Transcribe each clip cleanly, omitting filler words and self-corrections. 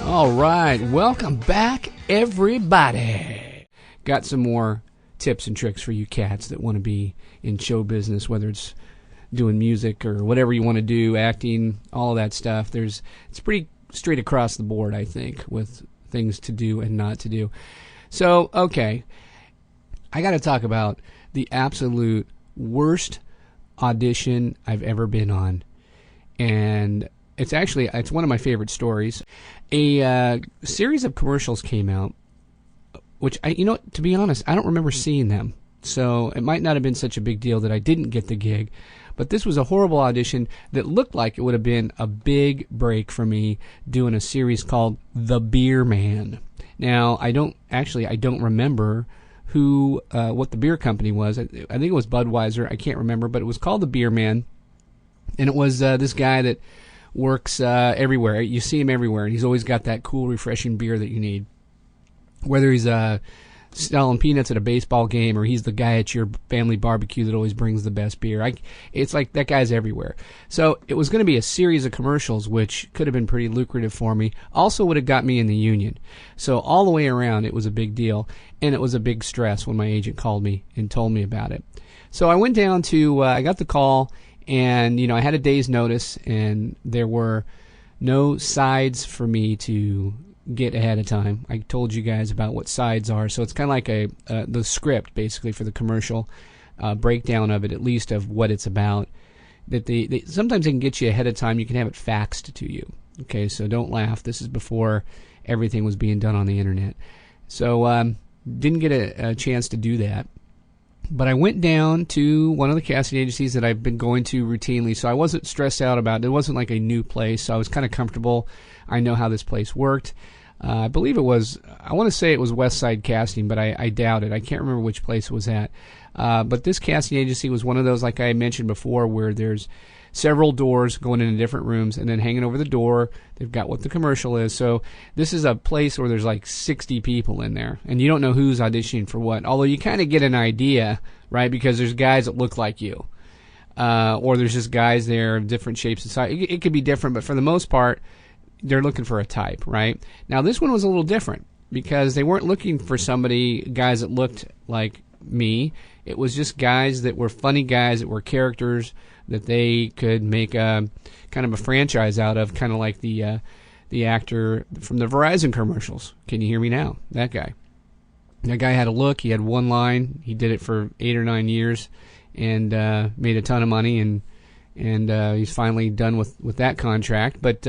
All right, welcome back, everybody. Got some more tips and tricks for you cats that want to be in show business, whether it's doing music or whatever you want to do, acting, all of that stuff. It's pretty straight across the board, I think, with things to do and not to do. So, okay, I got to talk about the absolute worst audition I've ever been on, and it's one of my favorite stories. A series of commercials came out, which to be honest, I don't remember seeing them. So it might not have been such a big deal that I didn't get the gig. But this was a horrible audition that looked like it would have been a big break for me, doing a series called The Beer Man. Now, I don't remember what the beer company was. I think it was Budweiser. I can't remember, but it was called The Beer Man. And it was this guy that works everywhere. You see him everywhere, and he's always got that cool, refreshing beer that you need. Whether he's selling peanuts at a baseball game or he's the guy at your family barbecue that always brings the best beer. It's like that guy's everywhere. So it was going to be a series of commercials, which could have been pretty lucrative for me. Also would have got me in the union. So all the way around, it was a big deal, and it was a big stress when my agent called me and told me about it. So I went down to, I got the call, and, I had a day's notice, and there were no sides for me to get ahead of time. I told you guys about what sides are, so it's kind of like the script, basically, for the commercial, breakdown of it, at least of what it's about. That sometimes they can get you ahead of time. You can have it faxed to you. Okay, so don't laugh. This is before everything was being done on the internet. So didn't get a chance to do that. But I went down to one of the casting agencies that I've been going to routinely, so I wasn't stressed out about it. It wasn't like a new place, so I was kind of comfortable. I know how this place worked. I believe I want to say it was West Side Casting, but I doubt it. I can't remember which place it was at. But this casting agency was one of those, like I mentioned before, where there's several doors going into different rooms, and then hanging over the door, they've got what the commercial is. So this is a place where there's like 60 people in there, and you don't know who's auditioning for what, although you kind of get an idea, right, because there's guys that look like you, or there's just guys there of different shapes and sizes. It could be different, but for the most part, they're looking for a type, right? Now, this one was a little different, because they weren't looking for guys that looked like me. It was just guys that were funny guys, that were characters, that they could make a kind of a franchise out of, kind of like the actor from the Verizon commercials. Can you hear me now? That guy. That guy had a look. He had one line. He did it for 8 or 9 years, and made a ton of money, and he's finally done with that contract. But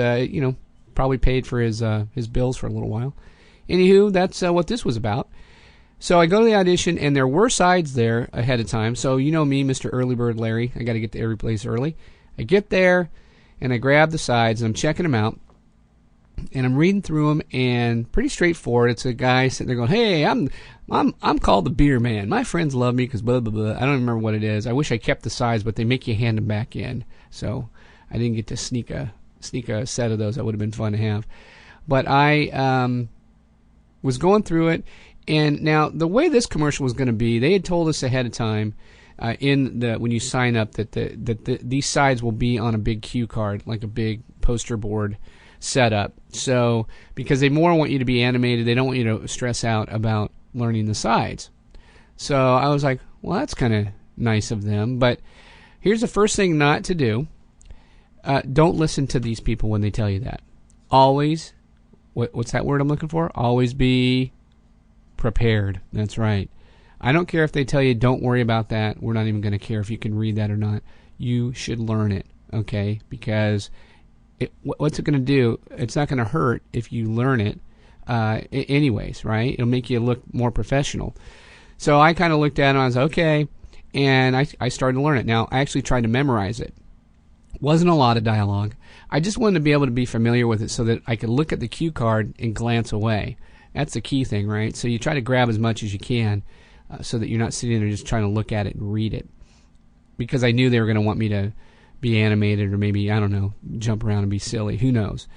probably paid for his bills for a little while. Anywho, that's what this was about. So I go to the audition, and there were sides there ahead of time. So you know me, Mr. Early Bird Larry. I got to get to every place early. I get there, and I grab the sides, and I'm checking them out, and I'm reading through them, and pretty straightforward. It's a guy sitting there going, "Hey, I'm called the Beer Man. My friends love me because blah blah blah." I don't remember what it is. I wish I kept the sides, but they make you hand them back in. So I didn't get to sneak a set of those. That would have been fun to have. But I was going through it. And now, the way this commercial was going to be, they had told us ahead of time when you sign up that these sides will be on a big cue card, like a big poster board setup. So, because they more want you to be animated, they don't want you to stress out about learning the sides. So I was like, well, that's kind of nice of them. But here's the first thing not to do. Don't listen to these people when they tell you that. Always, what's that word I'm looking for? Always be prepared. That's right. I don't care if they tell you don't worry about that. We're not even going to care if you can read that or not. You should learn it, okay? Because what's it going to do? It's not going to hurt if you learn it anyways, right? It'll make you look more professional. So I kind of looked at it and I was okay, and I started to learn it. Now, I actually tried to memorize it. Wasn't a lot of dialogue. I just wanted to be able to be familiar with it so that I could look at the cue card and glance away. That's the key thing, right? So you try to grab as much as you can so that you're not sitting there just trying to look at it and read it. Because I knew they were going to want me to be animated or maybe, I don't know, jump around and be silly. Who knows?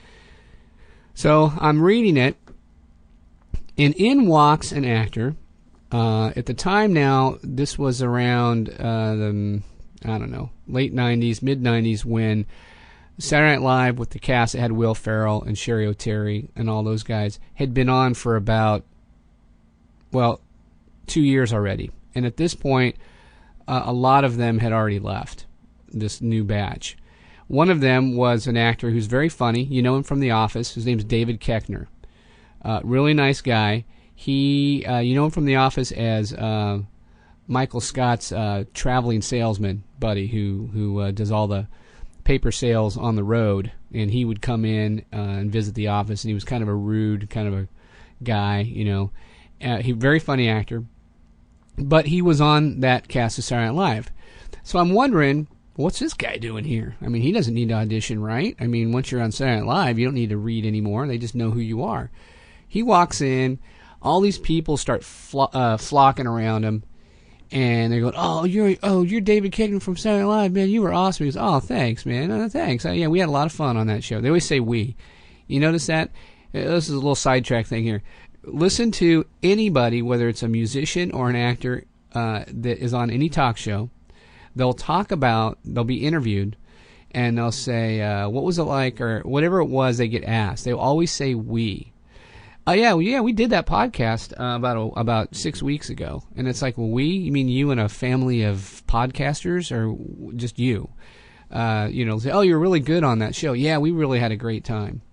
So I'm reading it, and in walks an actor. At the time now, this was around late 90s, mid 90s, when Saturday Night Live with the cast that had Will Ferrell and Sherry O'Terry and all those guys had been on for about, 2 years already. And at this point, a lot of them had already left this new batch. One of them was an actor who's very funny. You know him from The Office. His name's David Koechner. Really nice guy. He, you know him from The Office as Michael Scott's traveling salesman buddy who does all the paper sales on the road. And he would come in and visit the office, and he was kind of a rude kind of a guy, you know. He very funny actor. But he was on that cast of Saturday Night Live. So I'm wondering, what's this guy doing here? I mean, he doesn't need to audition, right? I mean, once you're on Saturday Night Live, you don't need to read anymore. They just know who you are. He walks in. All these people start flocking around him. And they're going, oh, you're David Koechner from Saturday Night Live, man. You were awesome. He goes, oh, thanks, man. Thanks. Yeah, we had a lot of fun on that show. They always say we. You notice that? This is a little sidetrack thing here. Listen to anybody, whether it's a musician or an actor that is on any talk show. They'll be interviewed, and they'll say, what was it like, or whatever it was they get asked. They'll always say we. Yeah, we did that podcast about 6 weeks ago. And it's like, well, we? You mean you and a family of podcasters, or just you? Say, oh, you're really good on that show. Yeah, we really had a great time.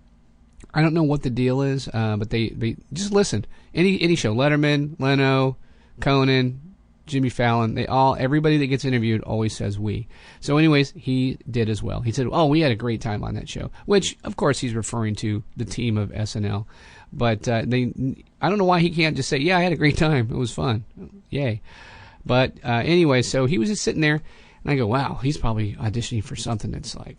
I don't know what the deal is, but they just listen. Any show, Letterman, Leno, Conan, Jimmy Fallon, everybody that gets interviewed always says we. So anyways, he did as well. He said, oh, we had a great time on that show, which of course he's referring to the team of SNL. But I don't know why he can't just say, yeah, I had a great time. It was fun. Yay. But anyway, so he was just sitting there, and I go, wow, he's probably auditioning for something that's like,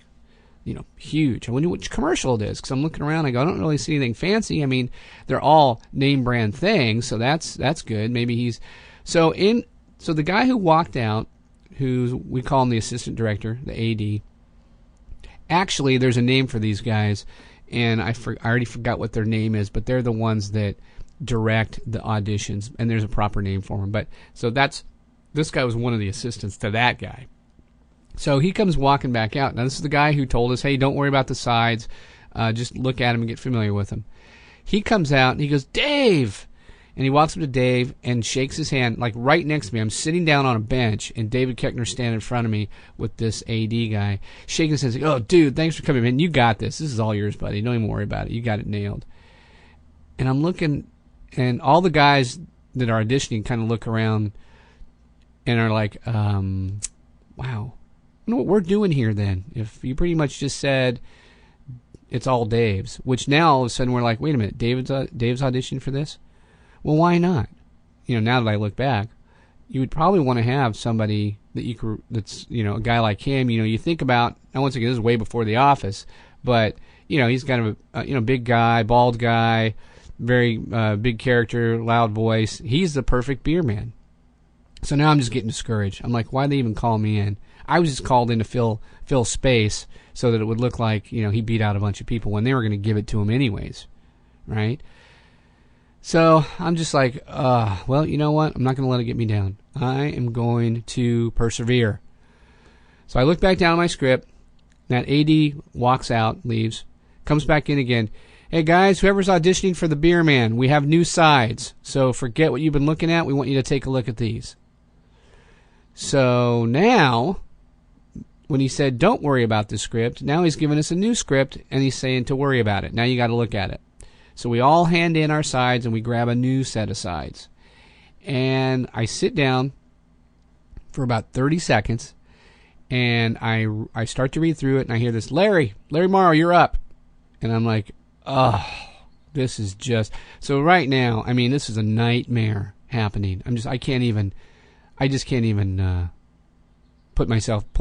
huge. I wonder which commercial it is, because I'm looking around. I go, I don't really see anything fancy. I mean, they're all name brand things, so that's good. Maybe he's so the guy who walked out, who we call him the assistant director, the AD. Actually, there's a name for these guys, and I already forgot what their name is, but they're the ones that direct the auditions, and there's a proper name for them. But so this guy was one of the assistants to that guy. So he comes walking back out. Now, this is the guy who told us, hey, don't worry about the sides. Just look at him and get familiar with him. He comes out, and he goes, Dave! And he walks up to Dave and shakes his hand, like right next to me. I'm sitting down on a bench, and David Koechner standing in front of me with this AD guy, shaking his hand, saying, oh, dude, thanks for coming, man. You got this. This is all yours, buddy. Don't even worry about it. You got it nailed. And I'm looking, and all the guys that are auditioning kind of look around and are like, wow. I wonder what we're doing here then. If you pretty much just said it's all Dave's, which now all of a sudden we're like, wait a minute, Dave's auditioned for this? Well, why not? Now that I look back, you would probably want to have somebody that's a guy like him. You think about, now once again, this is way before The Office, but he's kind of a big guy, bald guy, very big character, loud voice. He's the perfect beer man. So now I'm just getting discouraged. I'm like, why'd they even call me in? I was just called in to fill space so that it would look like he beat out a bunch of people when they were going to give it to him anyways, right? So I'm just like, well, you know what? I'm not going to let it get me down. I am going to persevere. So I look back down at my script. That AD walks out, leaves, comes back in again. Hey, guys, whoever's auditioning for the beer man, we have new sides. So forget what you've been looking at. We want you to take a look at these. So now, when he said, don't worry about the script, now he's giving us a new script, and he's saying to worry about it. Now you got to look at it. So we all hand in our sides, and we grab a new set of sides. And I sit down for about 30 seconds, and I start to read through it, and I hear this, Larry Morrow, you're up. And I'm like, oh, this is just... So right now, I mean, this is a nightmare happening. I just can't even pull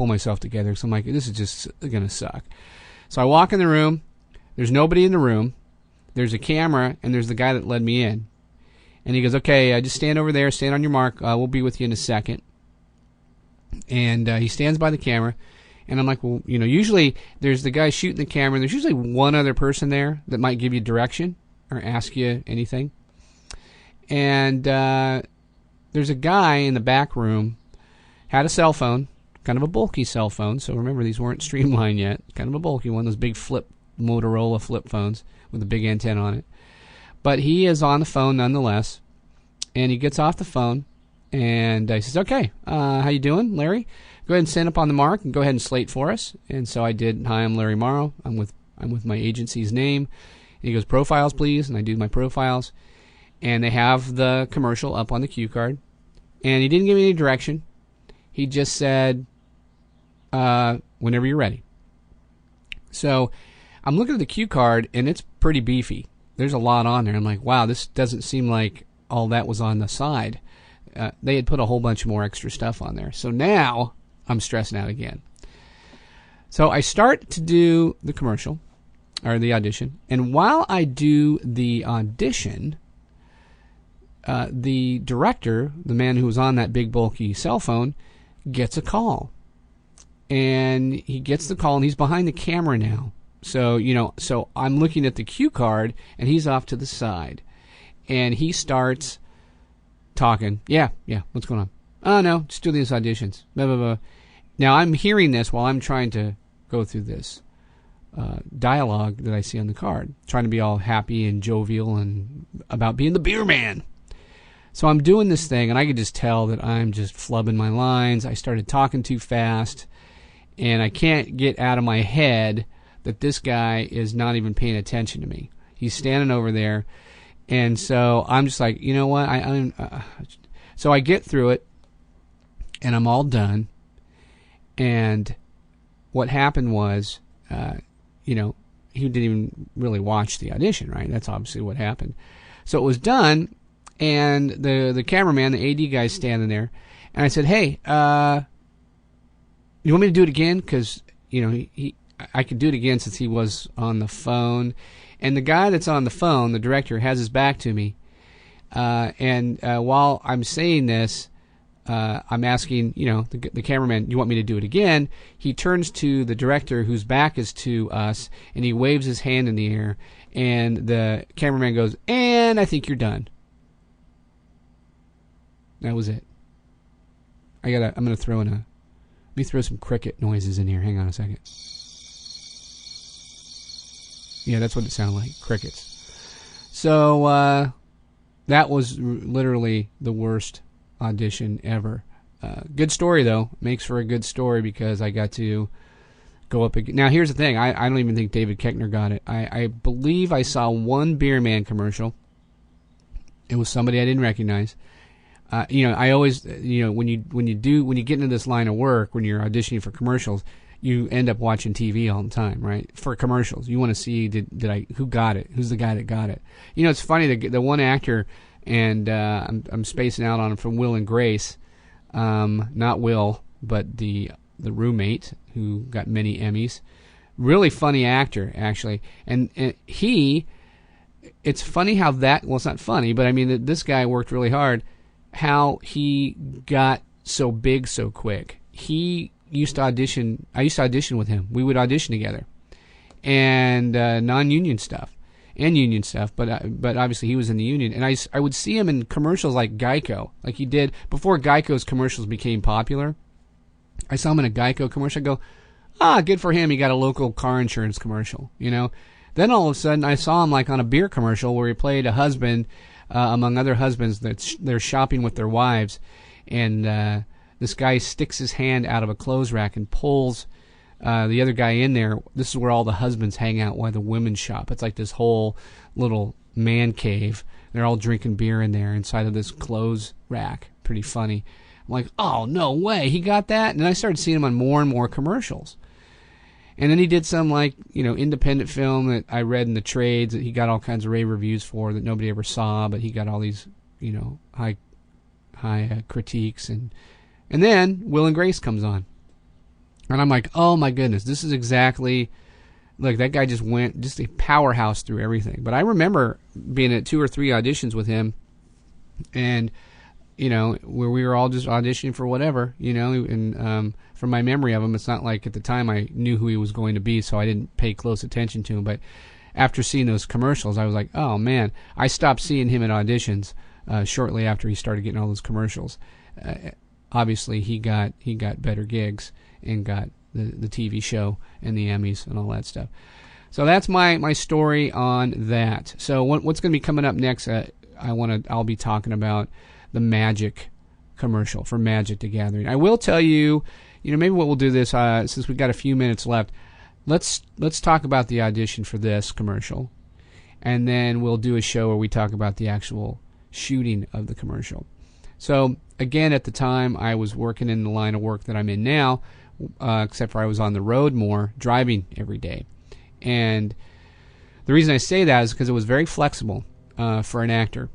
myself together. So I'm like, this is just going to suck. So I walk in the room. There's nobody in the room. There's a camera, and there's the guy that led me in. And he goes, okay, just stand over there, stand on your mark. We'll be with you in a second. And he stands by the camera. And I'm like, well, usually there's the guy shooting the camera. And there's usually one other person there that might give you direction or ask you anything. And there's a guy in the back room, had a cell phone, kind of a bulky cell phone. So remember, these weren't streamlined yet. Kind of a bulky one, those big Motorola flip phones with a big antenna on it. But he is on the phone nonetheless, and he gets off the phone, and he says, "Okay, how you doing, Larry? Go ahead and stand up on the mark and go ahead and slate for us." And so I did. "Hi, I'm Larry Morrow. I'm with my agency's name." And he goes, "Profiles, please," and I do my profiles, and they have the commercial up on the cue card, and he didn't give me any direction. He just said, "Whenever you're ready." So I'm looking at the cue card, and it's pretty beefy. There's a lot on there. I'm like, wow, this doesn't seem like all that was on the side. They had put a whole bunch more extra stuff on there. So now I'm stressing out again. So I start to do the commercial, or the audition, and while I do the audition, the director, the man who was on that big bulky cell phone, gets a call. And he gets the call, and he's behind the camera now. So, so I'm looking at the cue card, and he's off to the side. And he starts talking. Yeah, what's going on? "Oh, no, just do these auditions. Blah, blah, blah." Now, I'm hearing this while I'm trying to go through this dialogue that I see on the card, trying to be all happy and jovial and about being the beer man. So I'm doing this thing, and I could just tell that I'm just flubbing my lines. I started talking too fast, and I can't get out of my head that this guy is not even paying attention to me. He's standing over there, and so I'm just like, you know what? So I get through it, and I'm all done. And what happened was, he didn't even really watch the audition, right? That's obviously what happened. So it was done, and the cameraman, the AD guy's standing there, and I said, "Hey, you want me to do it again?" Because I could do it again since he was on the phone. And the guy that's on the phone, the director, has his back to me. And while I'm saying this, I'm asking, the cameraman, "You want me to do it again?" He turns to the director, whose back is to us, and he waves his hand in the air. And the cameraman goes, "And I think you're done." That was it. I'm going to throw let me throw some cricket noises in here. Hang on a second. Yeah, that's what it sounded like, crickets. So that was literally the worst audition ever. Good story, though. Makes for a good story because I got to go up again. Now, here's the thing. I don't even think David Koechner got it. I believe I saw one Beer Man commercial. It was somebody I didn't recognize. I always, when you get into this line of work, when you're auditioning for commercials, you end up watching TV all the time, right? For commercials, you want to see who got it, who's the guy that got it. It's funny, the one actor, and I'm spacing out on him, from Will and Grace, not Will, but the roommate who got many Emmys. Really funny actor, actually, and it's funny how that. Well, it's not funny, but I mean this guy worked really hard. How he got so big so quick. He used to audition. I used to audition with him. We would audition together, and non-union stuff and union stuff. But obviously he was in the union, and I would see him in commercials like Geico, like he did before Geico's commercials became popular. I saw him in a Geico commercial. I go, good for him. He got a local car insurance commercial. Then all of a sudden I saw him like on a beer commercial where he played a husband. Among other husbands, they're shopping with their wives, and this guy sticks his hand out of a clothes rack and pulls the other guy in there. This is where all the husbands hang out while the women shop. It's like this whole little man cave. They're all drinking beer in there inside of this clothes rack. Pretty funny. I'm like, oh, no way, he got that? And then I started seeing him on more and more commercials. And then he did some independent film that I read in the trades that he got all kinds of rave reviews for that nobody ever saw, but he got all these high critiques, and then Will and Grace comes on, and I'm like, oh my goodness, this is exactly like that guy just went a powerhouse through everything. But I remember being at 2 or 3 auditions with him, and where we were all just auditioning for whatever, and from my memory of him, it's not like at the time I knew who he was going to be, so I didn't pay close attention to him. But after seeing those commercials, I was like, oh man, I stopped seeing him at auditions shortly after he started getting all those commercials. obviously he got better gigs and got the TV show and the Emmys and all that stuff. So that's my story on that. So what's going to be coming up next? I'll be talking about the Magic commercial for Magic the Gathering. I will tell you, maybe what we'll do this since we've got a few minutes left. Let's talk about the audition for this commercial, and then we'll do a show where we talk about the actual shooting of the commercial. So again, at the time, I was working in the line of work that I'm in now, except for I was on the road more, driving every day. And the reason I say that is because it was very flexible for an actor.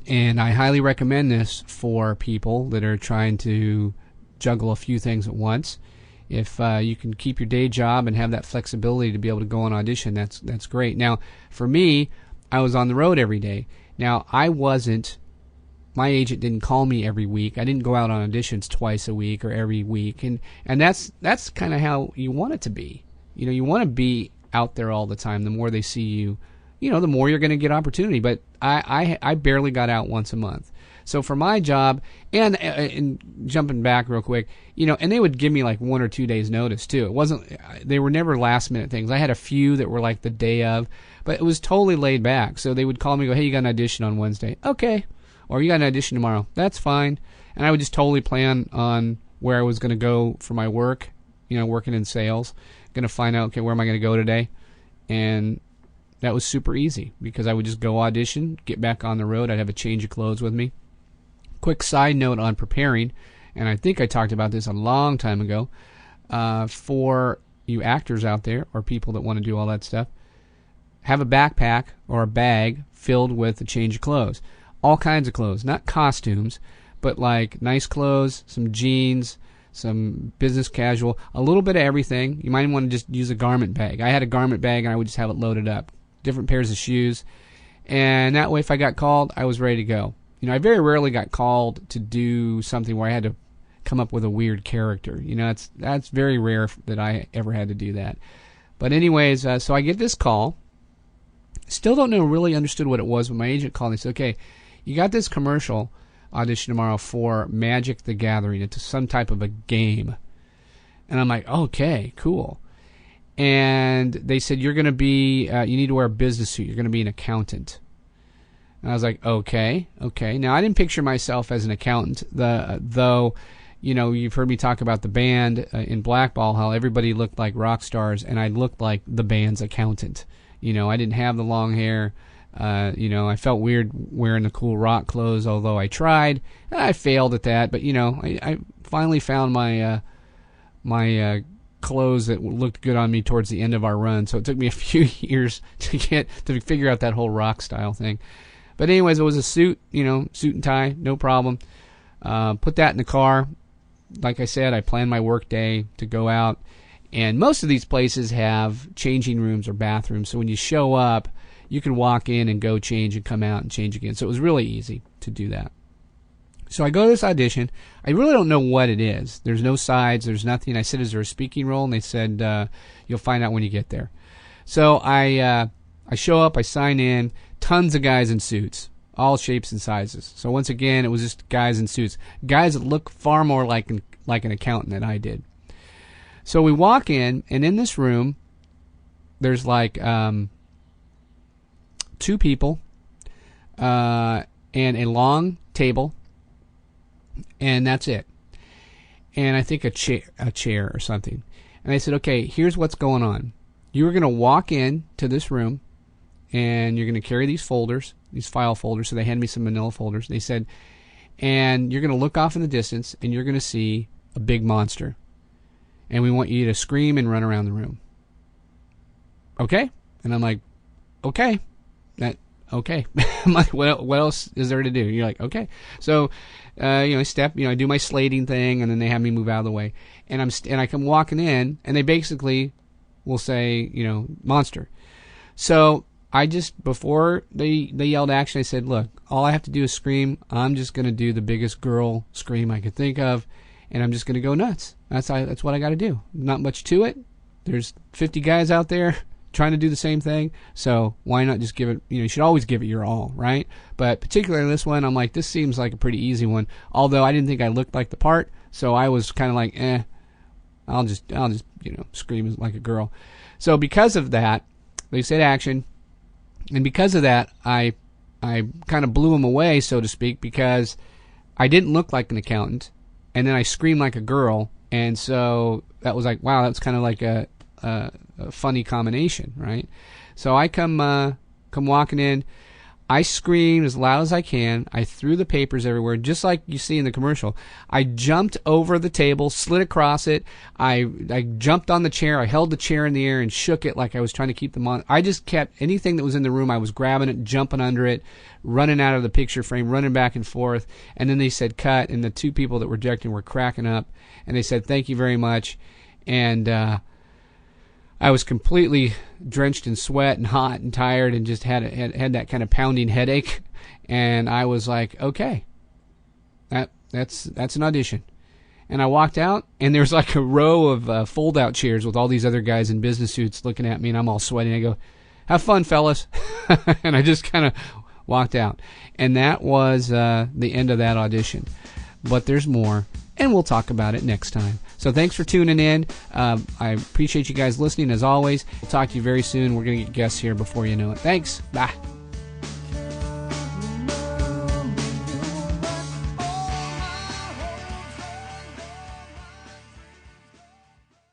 And I highly recommend this for people that are trying to juggle a few things at once. If you can keep your day job and have that flexibility to be able to go on audition, that's great. Now, for me, I was on the road every day. Now, my agent didn't call me every week. I didn't go out on auditions twice a week or every week. And that's kind of how you want it to be. You want to be out there all the time. The more they see you, the more you're going to get opportunity. But I barely got out once a month. So for my job, and jumping back real quick, and they would give me like 1 or 2 days notice too. They were never last minute things. I had a few that were like the day of, but it was totally laid back. So they would call me and go, hey, you got an audition on Wednesday. Okay. Or you got an audition tomorrow. That's fine. And I would just totally plan on where I was going to go for my work, working in sales. Going to find out, okay, where am I going to go today? And that was super easy because I would just go audition, get back on the road. I'd have a change of clothes with me. Quick side note on preparing, and I think I talked about this a long time ago, for you actors out there or people that want to do all that stuff, have a backpack or a bag filled with a change of clothes. All kinds of clothes, not costumes, but like nice clothes, some jeans, some business casual, a little bit of everything. You might want to just use a garment bag. I had a garment bag and I would just have it loaded up. Different pairs of shoes. And that way if I got called, I was ready to go. I very rarely got called to do something where I had to come up with a weird character. That's very rare that I ever had to do that. But anyways, so I get this call. Still don't really understood what it was, but my agent called and said, okay, you got this commercial audition tomorrow for Magic the Gathering. It's some type of a game. And I'm like, okay, cool. And they said, you're going to be, you need to wear a business suit. You're going to be an accountant. And I was like, okay. Now, I didn't picture myself as an accountant, though, you've heard me talk about the band in Blackball, how everybody looked like rock stars, and I looked like the band's accountant. I didn't have the long hair. I felt weird wearing the cool rock clothes, although I tried. And I failed at that, but, I finally found my clothes that looked good on me towards the end of our run, so it took me a few years to figure out that whole rock style thing. But anyways, it was a suit, suit and tie, no problem. Put that in the car. Like I said, I planned my work day to go out, and most of these places have changing rooms or bathrooms, so when you show up, you can walk in and go change and come out and change again. So it was really easy to do that. So I go to this audition. I really don't know what it is. There's no sides. There's nothing. I said, is there a speaking role? And they said, you'll find out when you get there. So I show up. I sign in. Tons of guys in suits, all shapes and sizes. So once again, it was just guys in suits. Guys that look far more like an accountant than I did. So we walk in, and in this room, there's like 2 people and a long table, and that's it. And I think a chair or something. And I said, okay, here's what's going on. You are going to walk in to this room, and you're going to carry these folders, these file folders. So they handed me some manila folders. They said, and you're going to look off in the distance, and you're going to see a big monster. And we want you to scream and run around the room. Okay? And I'm like, okay. Okay. I'm like, what else is there to do? You're like, okay. So, I step, I do my slating thing, and then they have me move out of the way. And I come walking in, and they basically will say, monster. So I just, before they yelled action, I said, look, all I have to do is scream. I'm just going to do the biggest girl scream I could think of, and I'm just going to go nuts. That's what I got to do. Not much to it. There's 50 guys out there. trying to do the same thing. So why not just give it, you should always give it your all, right? But particularly this one, I'm like, this seems like a pretty easy one. Although I didn't think I looked like the part, so I was kind of like, I'll just scream like a girl. So because of that, they said action, and because of that, I kind of blew them away, so to speak, because I didn't look like an accountant, and then I screamed like a girl, and so that was like, wow, that's kind of like a funny combination, right? So I come walking in. I screamed as loud as I can. I threw the papers everywhere, just like you see in the commercial. I jumped over the table, slid across it. I jumped on the chair. I held the chair in the air and shook it like I was trying to keep them on. I just kept anything that was in the room. I was grabbing it, jumping under it, running out of the picture frame, running back and forth. And then they said cut, and the two people that were directing were cracking up. And they said, thank you very much. And I was completely drenched in sweat and hot and tired and just had that kind of pounding headache. And I was like, okay, that's an audition. And I walked out, and there's like a row of fold-out chairs with all these other guys in business suits looking at me, and I'm all sweaty. I go, have fun, fellas. And I just kind of walked out. And that was the end of that audition. But there's more, and we'll talk about it next time. So thanks for tuning in. I appreciate you guys listening as always. We'll talk to you very soon. We're going to get guests here before you know it. Thanks. Bye.